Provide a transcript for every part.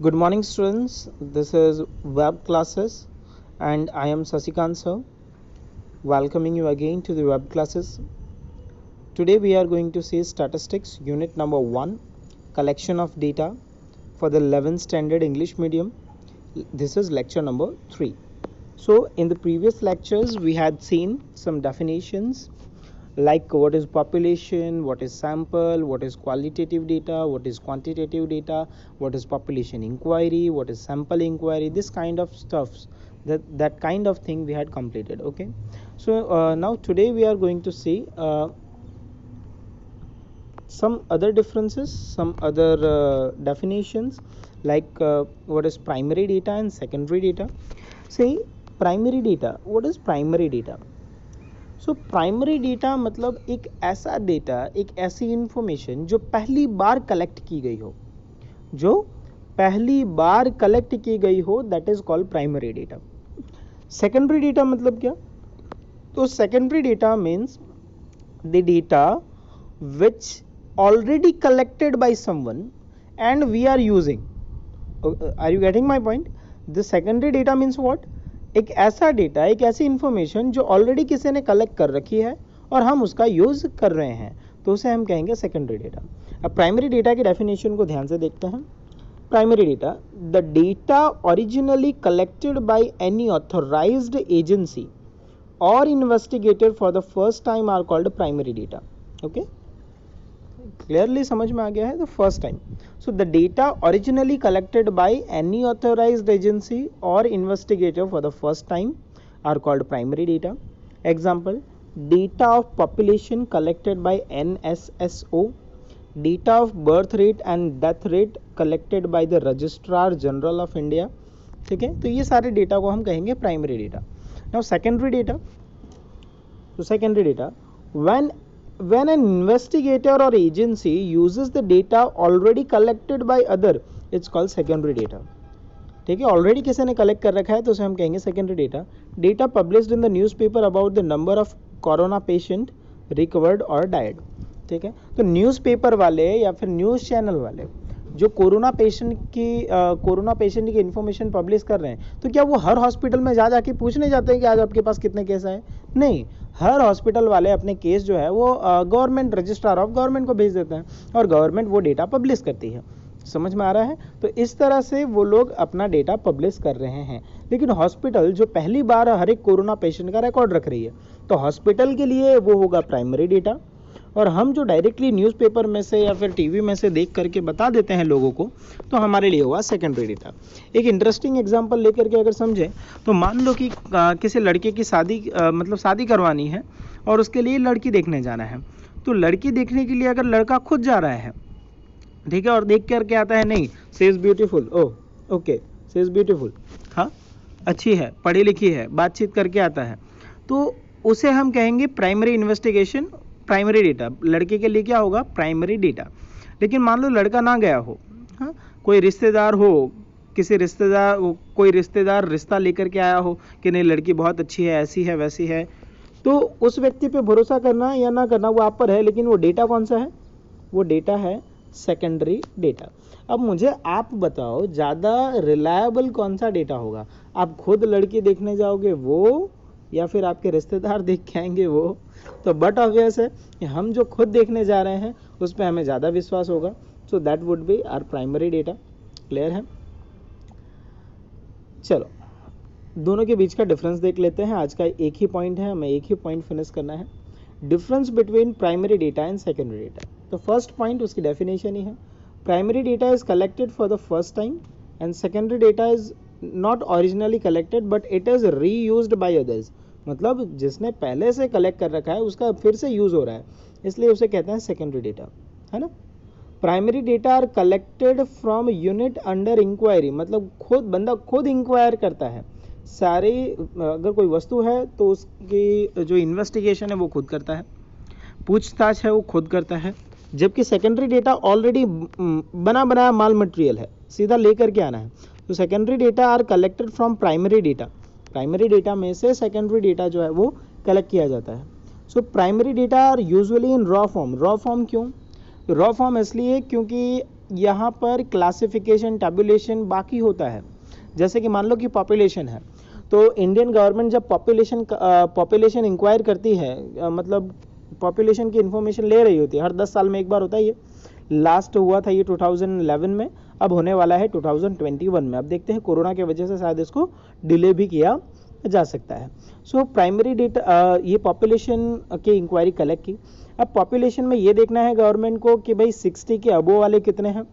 Good morning, students. This is web classes, and I am Sasikant sir, welcoming you again to the web classes. Today we are going to see statistics, unit number 1, collection of data for the 11th standard English medium. This is lecture number 3. So in the previous lectures we had seen some definitions like what is population, what is sample, what is qualitative data, what is quantitative data, what is population inquiry, what is sample inquiry, this kind of stuffs, that kind of thing we had completed. Okay, so now today we are going to see some other differences, some other definitions, like what is primary data and secondary data. See, primary data, what is primary data? So primary data मतलब एक ऐसा data, एक ऐसी information जो पहली बार collect की गई हो, that is called primary data. Secondary data मतलब क्या? तो secondary data means the data which already collected by someone and we are using. Are you getting my point? The secondary data means what? एक ऐसा data, एक ऐसी information जो already किसी ने कलेक्ट कर रखी है और हम उसका यूज कर रहे हैं, तो उसे हम कहेंगे सेकेंडरी डेटा. अब प्राइमरी डेटा की डेफिनेशन को ध्यान से देखते हैं. Primary data, the data originally collected by any authorised agency और investigated for the first time are called primary data. Okay, clearly समझ में आ गया है? The first time. So the data originally collected by any authorized agency or investigator for the first time are called primary data. Example, data of population collected by NSSO, data of birth rate and death rate collected by the Registrar General of India. ठीक है, तो ये सारे data को हम कहेंगे primary data. Now secondary data. तो secondary data, when an investigator or agency uses the data already collected by other, it's called secondary data. ठीक है, ऑलरेडी किसी ने कलेक्ट कर रखा है तो उसे हम कहेंगे secondary data. Data published in the newspaper about the number of corona patient recovered और डाइड. ठीक है, तो न्यूज़पेपर वाले या फिर न्यूज़ चैनल वाले जो कोरोना पेशेंट की इन्फॉर्मेशन पब्लिश कर रहे हैं, तो क्या वो हर हॉस्पिटल में जाके पूछने जाते हैं कि आज आपके पास कितने केस आए? नहीं, हर हॉस्पिटल वाले अपने केस जो है वो गवर्नमेंट रजिस्ट्रार ऑफ गवर्नमेंट को भेज देते हैं और गवर्नमेंट वो डेटा पब्लिश करती है. समझ में आ रहा है? तो इस तरह से वो लोग अपना डेटा पब्लिश कर रहे हैं. लेकिन हॉस्पिटल जो पहली बार हर एक कोरोना पेशेंट का रिकॉर्ड रख रही है, तो हॉस्पिटल के लिए वो होगा प्राइमरी डेटा. और हम जो डायरेक्टली न्यूज़पेपर में से या फिर टीवी में से देख करके बता देते हैं लोगों को, तो हमारे लिए हुआ सेकेंडरी डेटा. एक इंटरेस्टिंग एग्जांपल लेकर के अगर समझें, तो मान लो कि किसी लड़के की शादी करवानी है और उसके लिए लड़की देखने जाना है. तो लड़की देखने के लिए अगर लड़का खुद जा रहा है, ठीक है, और देख करके आता है, नहीं, she is beautiful, oh okay, she is beautiful, हाँ अच्छी है, पढ़ी लिखी है, बातचीत करके आता है, तो उसे हम कहेंगे प्राइमरी इन्वेस्टिगेशन, प्राइमरी डेटा. लड़के के लिए क्या होगा? Primary data. लेकिन मान लो लड़का ना गया हो, हाँ, कोई रिश्तेदार हो, कोई रिश्तेदार रिश्ता लेकर के आया हो कि नहीं लड़की बहुत अच्छी है, ऐसी है, वैसी है, तो उस व्यक्ति पे भरोसा करना या ना करना वो आप पर है. लेकिन वो डेटा कौन सा है? वो डेटा है सेकेंडरी डेटा. अब मुझे आप बताओ, ज़्यादा रिलायबल कौन सा डेटा होगा? आप खुद लड़की देखने जाओगे वो, या फिर आपके रिश्तेदार देख के आएंगे वो? तो बट ऑब्वियस है कि हम जो खुद देखने जा रहे हैं उस पर हमें ज़्यादा विश्वास होगा. So that would be our primary data. Clear है? चलो, दोनों के बीच का डिफरेंस देख लेते हैं. आज का एक ही पॉइंट है, हमें एक ही पॉइंट फिनिश करना है. Difference between primary data and secondary data. तो फर्स्ट पॉइंट उसकी डेफिनेशन ही है. Primary data is collected for the first time and secondary data is not originally collected but it is reused by others. मतलब जिसने पहले से collect कर रखा है उसका फिर से यूज हो रहा है, इसलिए उसे कहते हैं सेकेंडरी डेटा, है ना. Primary data are collected from unit under inquiry. मतलब बंदा खुद इंक्वायर करता है. सारी अगर कोई वस्तु है तो उसकी जो इन्वेस्टिगेशन है वो खुद करता है, पूछताछ है वो खुद करता है. जबकि सेकेंडरी डेटा ऑलरेडी बना बनाया माल मटेरियल है, सीधा लेकर के आना है. तो secondary data are collected from primary data. Primary data में से सेकेंडरी डेटा जो है वो कलेक्ट किया जाता है. So primary data are usually in raw form. Raw form क्यों? रॉ फॉर्म इसलिए क्योंकि यहाँ पर क्लासिफिकेशन, टैबुलेशन बाकी होता है। जैसे कि मान लो कि पॉपुलेशन है, तो इंडियन गवर्नमेंट जब पॉपुलेशन इंक्वायर करती है, मतलब पॉपुलेशन की इंफॉर्मेशन ले रही होती है, हर 10 साल में एक बार होता है। ये लास्ट हुआ था ये 2011 में, अब होने वाला है 2021 में। अब देखते हैं, कोरोना की वजह से शायद इसको डिले भी किया जा सकता है। सो प्राइमरी डेटा, ये पॉपुलेशन की इंक्वायरी कलेक्ट की। अब पॉपुलेशन में ये देखना है गवर्नमेंट को कि भाई 60 के अबो वाले कितने हैं,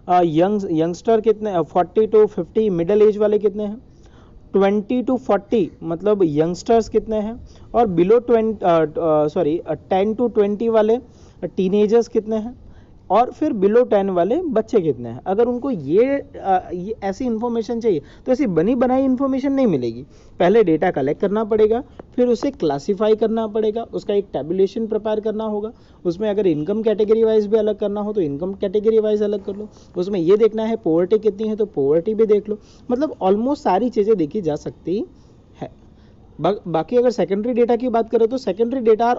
यंगस्टर कितने, 40 to 50 मिडिल एज वाले कितने हैं, 20 to 40 मतलब यंगस्टर्स कितने हैं, और बिलो 10 to 20 वाले टीनेजर्स कितने हैं, और फिर बिलो 10 वाले बच्चे कितने हैं। अगर उनको ये ऐसी इन्फॉर्मेशन चाहिए तो ऐसी बनी बनाई इन्फॉर्मेशन नहीं मिलेगी। पहले डेटा कलेक्ट करना पड़ेगा, फिर उसे क्लासीफाई करना पड़ेगा, उसका एक टैबुलेशन प्रिपेयर करना होगा। उसमें अगर इनकम कैटेगरी वाइज भी अलग करना हो तो इनकम कैटेगरी वाइज अलग कर लो। उसमें ये देखना है पॉवर्टी कितनी है तो पॉवर्टी भी देख लो। मतलब ऑलमोस्ट सारी चीज़ें देखी जा सकती है। बाकी अगर सेकेंडरी डेटा की बात करें तो secondary data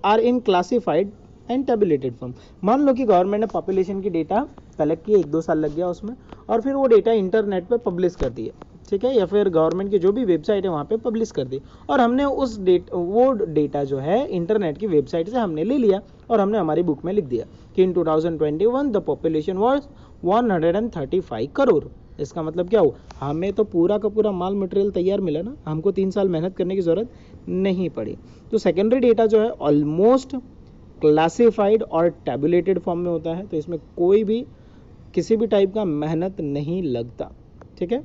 are in classified and tabulated form. मान लो कि गवर्नमेंट ने पॉपुलेशन की डेटा कलेक्ट किया, 1-2 साल लग गया उसमें, और फिर वो डेटा इंटरनेट पे पब्लिश कर दिया, ठीक है, या फिर गवर्नमेंट की जो भी वेबसाइट है वहाँ पे पब्लिश कर दी, और हमने वो डेटा जो है इंटरनेट की वेबसाइट से हमने ले लिया और हमने हमारी बुक में लिख दिया कि इन 2021 द पॉपुलेशन वॉज 135 करोड़। इसका मतलब क्या हुआ, हमें तो पूरा का पूरा माल मटेरियल तैयार मिला ना, हमको 3 साल मेहनत करने की ज़रूरत नहीं पड़ी। तो सेकेंडरी डेटा जो है ऑलमोस्ट क्लासिफाइड और टैबुलेटेड फॉर्म में होता है, तो इसमें कोई भी किसी भी टाइप का मेहनत नहीं लगता, ठीक है।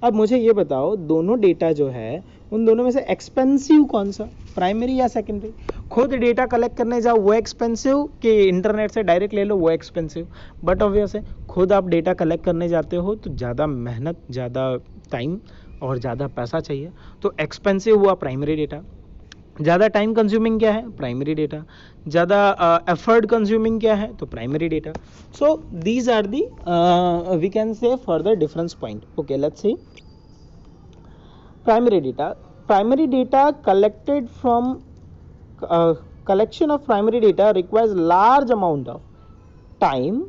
अब मुझे ये बताओ, दोनों डेटा जो है उन दोनों में से एक्सपेंसिव कौन सा, प्राइमरी या सेकेंडरी? खुद डेटा कलेक्ट करने जाओ वो एक्सपेंसिव, कि इंटरनेट से डायरेक्ट ले लो वो एक्सपेंसिव? बट ऑब्वियस है, खुद आप डेटा कलेक्ट करने जाते हो तो ज़्यादा मेहनत, ज़्यादा टाइम और ज़्यादा पैसा चाहिए, तो एक्सपेंसिव हुआ प्राइमरी डेटा। ज़्यादा टाइम कंज्यूमिंग क्या है, प्राइमरी डेटा। ज़्यादा एफर्ट कंज्यूमिंग क्या है, तो primary data. So these are the we can say further difference point. Okay, let's see primary data. Primary data collected from collection of primary data requires large amount of time,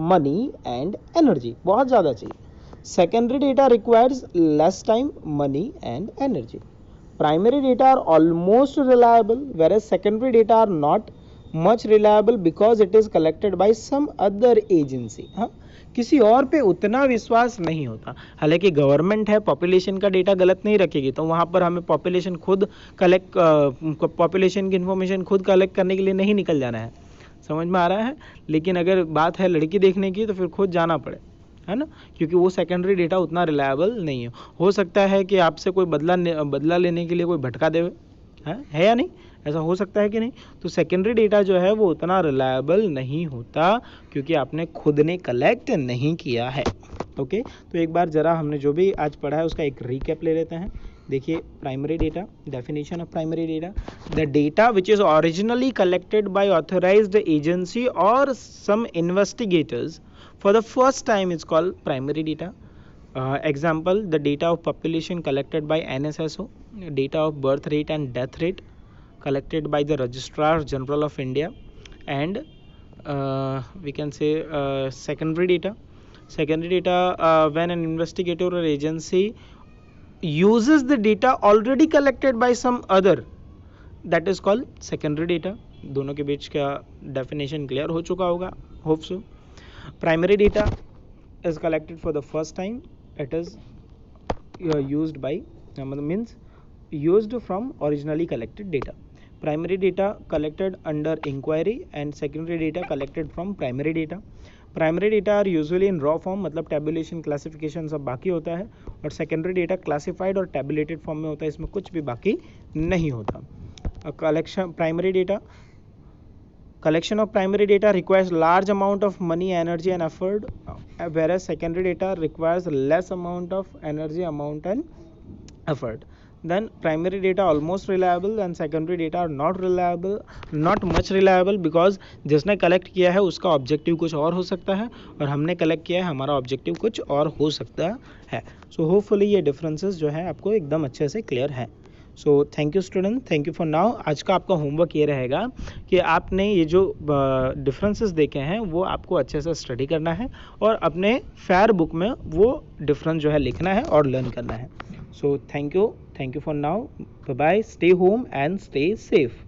money and energy, बहुत ज़्यादा चाहिए। secondary data requires less time, money and energy. Primary data are almost reliable whereas secondary data are not much reliable because it is collected by some other agency. हाँ, किसी और पे उतना विश्वास नहीं होता। हालांकि गवर्नमेंट है, पॉपुलेशन का डेटा गलत नहीं रखेगी, तो वहाँ पर हमें पॉपुलेशन की इन्फॉर्मेशन खुद कलेक्ट करने के लिए नहीं निकल जाना है, समझ में आ रहा है। लेकिन अगर बात है लड़की देखने की तो फिर खुद जाना पड़े, है ना, क्योंकि वो सेकेंडरी डेटा उतना रिलायबल नहीं है। हो सकता है कि आपसे कोई बदला लेने के लिए कोई भटका देवे, है या नहीं, ऐसा हो सकता है कि नहीं। तो सेकेंडरी डेटा जो है वो उतना रिलायबल नहीं होता क्योंकि आपने खुद ने कलेक्ट नहीं किया है। ओके, तो एक बार ज़रा हमने जो भी आज पढ़ा है उसका एक रिकैप ले लेते हैं। देखिए, primary data, definition of primary data, the data which is originally collected bye authorised agency और सम investigators for the first time is called primary data. Example, the data of population collected by NSSO, data of birth rate and death rate collected by the Registrar General of India, and we can say secondary data. Secondary data when an investigator or agency uses the data already collected by some other, that is called secondary data. दोनों के बीच का definition clear हो चुका होगा, hope so. Primary data is collected for the first time. It is used by means used from originally collected data. Primary data collected under inquiry and secondary data collected from primary data. Primary data are usually in raw form, मतलब tabulation, classification सब बाकी होता है, और secondary data classified और tabulated form में होता है, इसमें कुछ भी बाकी नहीं होता। Collection of primary data requires large amount of money, energy and effort, whereas secondary data requires less amount of energy, amount and effort. Then primary data almost reliable and secondary data are not reliable, not much reliable, because जिसने collect किया है उसका objective कुछ और हो सकता है और हमने कलेक्ट किया है हमारा ऑब्जेक्टिव कुछ और हो सकता है। सो होपफुली ये डिफरेंसेस जो है आपको एकदम अच्छे से क्लियर है। So thank you student, thank you for now. आज का आपका होमवर्क ये रहेगा कि आपने ये जो डिफरेंसेस देखे हैं वो आपको अच्छे से स्टडी करना है और अपने फेयर बुक में वो डिफरेंस जो है लिखना है और लर्न करना है। So thank you for now, bye bye, stay home and stay safe.